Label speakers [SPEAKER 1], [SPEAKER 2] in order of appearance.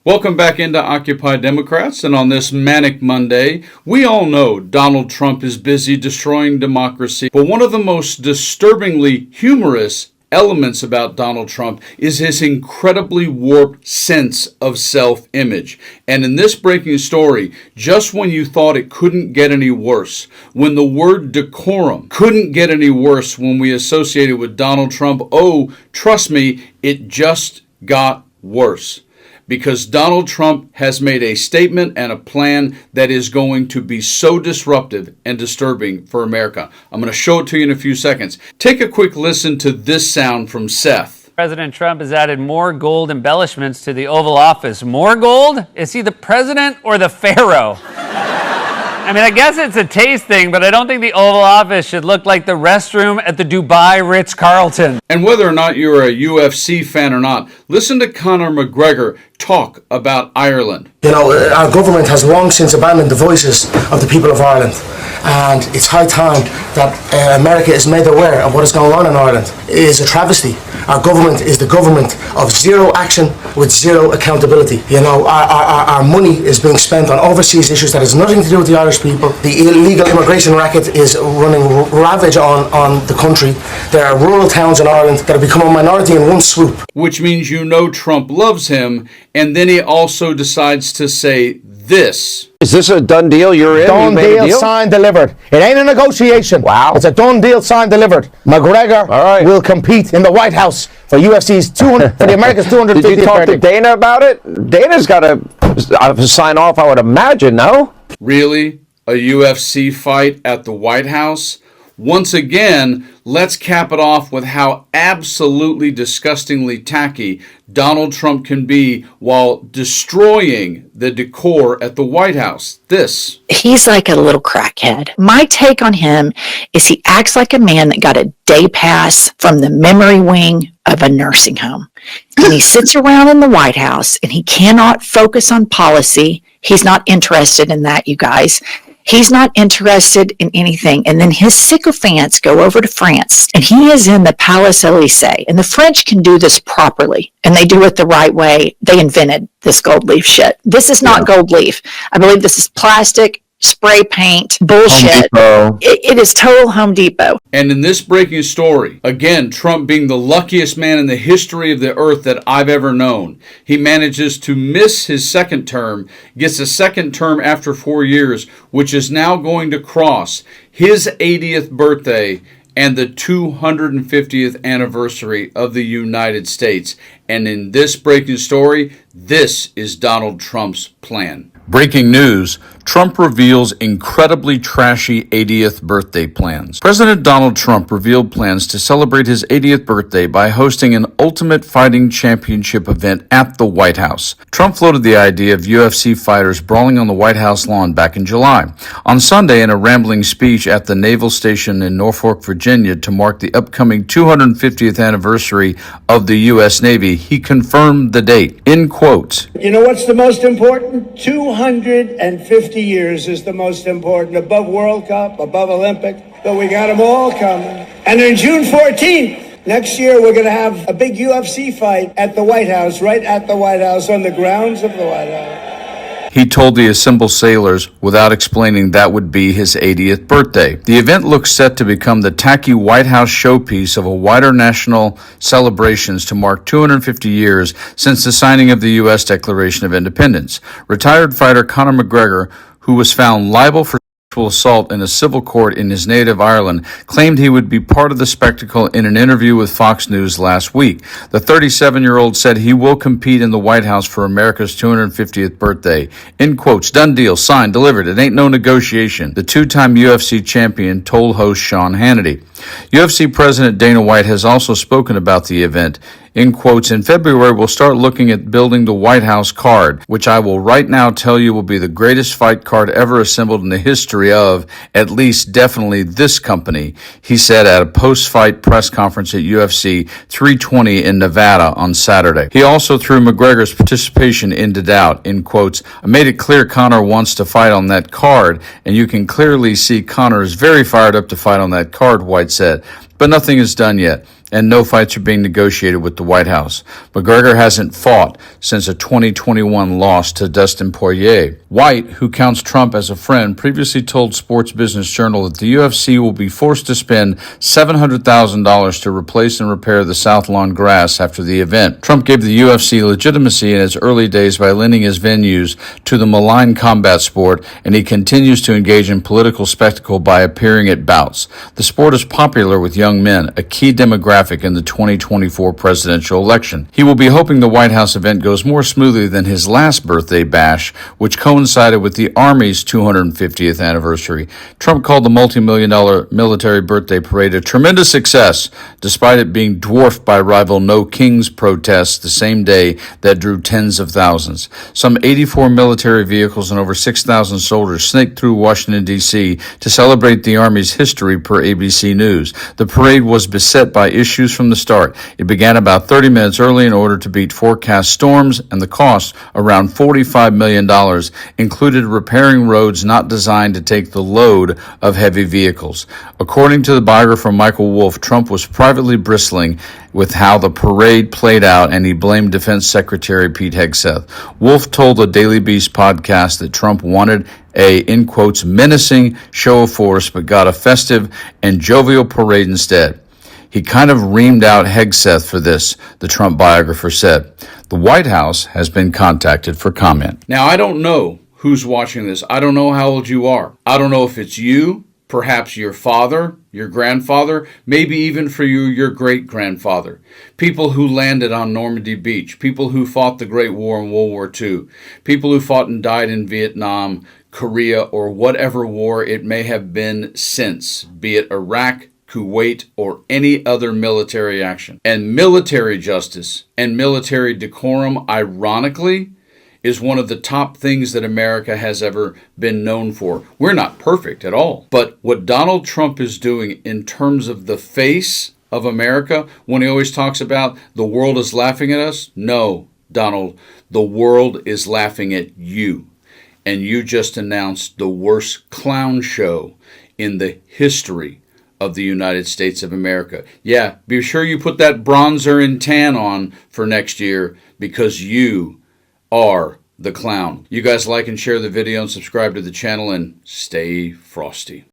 [SPEAKER 1] Welcome back into Occupy Democrats, and on this Manic Monday, we all know Donald Trump is busy destroying democracy, but one of the most disturbingly humorous elements about Donald Trump is his incredibly warped sense of self-image. And in this breaking story, just when you thought it couldn't get any worse, when the word decorum couldn't get any worse when we associate it with Donald Trump, oh, trust me, it just got worse. Because Donald Trump has made a statement and a plan that is going to be so disruptive and disturbing for America. I'm going to show it to you in a few seconds. Take a quick listen to this sound from Seth.
[SPEAKER 2] President Trump has added more gold embellishments to the Oval Office. More gold? Is he the president or the pharaoh? I mean, I guess it's a taste thing, but I don't think the Oval Office should look like the restroom at the Dubai Ritz-Carlton.
[SPEAKER 1] And whether or not you're a UFC fan or not, listen to Conor McGregor talk about Ireland.
[SPEAKER 3] You know, our government has long since abandoned the voices of the people of Ireland. And it's high time that America is made aware of what is going on in Ireland. It is a travesty. Our government is the government of zero action with zero accountability. You know, our money is being spent on overseas issues that has nothing to do with the Irish people. The illegal immigration racket is running ravage on the country. There are rural towns in Ireland that have become a minority in one swoop.
[SPEAKER 1] Which means you know Trump loves him, and then he also decides to say this.
[SPEAKER 4] Is this a done deal? You're in?
[SPEAKER 5] Done deal, signed, delivered. It ain't a negotiation.
[SPEAKER 4] Wow.
[SPEAKER 5] It's a done deal, signed, delivered. McGregor will compete in the White House for UFC's 200, for the America's 250th
[SPEAKER 4] Did you talk
[SPEAKER 5] birthday.
[SPEAKER 4] to Dana about it? Dana's got to sign off, I would imagine, no?
[SPEAKER 1] Really? A UFC fight at the White House? Once again, let's cap it off with how absolutely disgustingly tacky Donald Trump can be while destroying the decor at the White House. This.
[SPEAKER 6] He's like a little crackhead. My take on him is he acts like a man that got a day pass from the memory wing of a nursing home. And he sits around in the White House and he cannot focus on policy. He's not interested in that, you guys. He's not interested in anything. And then his sycophants go over to France, and he is in the Palais Elysee. And the French can do this properly, and they do it the right way. They invented this gold leaf shit. This is not gold leaf. I believe this is plastic, spray paint, bullshit. It is total Home Depot.
[SPEAKER 1] And in this breaking story, again, Trump being the luckiest man in the history of the earth that I've ever known, he manages to miss his second term, gets a second term after 4 years, which is now going to cross his 80th birthday and the 250th anniversary of the United States. And in this breaking story, this is Donald Trump's plan. Breaking news, Trump reveals incredibly trashy 80th birthday plans. President Donald Trump revealed plans to celebrate his 80th birthday by hosting an Ultimate Fighting Championship event at the White House. Trump floated the idea of UFC fighters brawling on the White House lawn back in July. On Sunday, in a rambling speech at the Naval Station in Norfolk, Virginia, to mark the upcoming 250th anniversary of the U.S. Navy, he confirmed the date. In quotes,
[SPEAKER 7] "You know what's the most important? 250 years is the most important, above World Cup, above Olympic, but we got them all coming. And then June 14th, next year, we're going to have a big UFC fight at the White House, right at the White House, on the grounds of the White House."
[SPEAKER 1] He told the assembled sailors without explaining that would be his 80th birthday. The event looks set to become the tacky White House showpiece of a wider national celebrations to mark 250 years since the signing of the U.S. Declaration of Independence. Retired fighter Conor McGregor, who was found liable for sexual assault in a civil court in his native Ireland, claimed he would be part of the spectacle in an interview with Fox News last week. The 37-year-old said he will compete in the White House for America's 250th birthday. In quotes, "Done deal, signed, delivered. It ain't no negotiation," the two-time UFC champion told host Sean Hannity. UFC President Dana White has also spoken about the event. In quotes, "In February, we'll start looking at building the White House card, which I will right now tell you will be the greatest fight card ever assembled in the history of, at least definitely this company," he said at a post-fight press conference at UFC 320 in Nevada on Saturday. He also threw McGregor's participation into doubt. In quotes, "I made it clear Conor wants to fight on that card, and you can clearly see Conor is very fired up to fight on that card," White said. "But nothing is done yet. and no fights are being negotiated with the White House. McGregor hasn't fought since a 2021 loss to Dustin Poirier. White, who counts Trump as a friend, previously told Sports Business Journal that the UFC will be forced to spend $700,000 to replace and repair the South Lawn grass after the event. Trump gave the UFC legitimacy in its early days by lending his venues to the maligned combat sport, and he continues to engage in political spectacle by appearing at bouts. The sport is popular with young men, a key demographic in the 2024 presidential election. He will be hoping the White House event goes more smoothly than his last birthday bash, which coincided with the Army's 250th anniversary. Trump called the multi-million-dollar military birthday parade a tremendous success, despite it being dwarfed by rival No Kings protests the same day that drew tens of thousands. Some 84 military vehicles and over 6,000 soldiers snaked through Washington, D.C. to celebrate the Army's history per ABC News. The parade was beset by issues from the start. It began about 30 minutes early in order to beat forecast storms, and the cost, around $45 million, included repairing roads not designed to take the load of heavy vehicles. According to the biographer Michael Wolff, Trump was privately bristling with how the parade played out, and he blamed Defense Secretary Pete Hegseth. Wolff told the Daily Beast podcast that Trump wanted a, in quotes, menacing show of force, but got a festive and jovial parade instead. He kind of reamed out Hegseth for this, the Trump biographer said. The White House has been contacted for comment. Now, I don't know who's watching this. I don't know how old you are. I don't know if it's you, perhaps your father, your grandfather, maybe even for you, your great-grandfather. People who landed on Normandy Beach, people who fought the Great War and World War II, people who fought and died in Vietnam, Korea, or whatever war it may have been since, be it Iraq, Kuwait, or any other military action. And military justice and military decorum, ironically, is one of the top things that America has ever been known for. We're not perfect at all. But what Donald Trump is doing in terms of the face of America, when he always talks about the world is laughing at us, no, Donald, the world is laughing at you. And you just announced the worst clown show in the history of the United States of America. Yeah, be sure you put that bronzer and tan on for next year, because you are the clown. You guys like and share the video and subscribe to the channel, and stay frosty.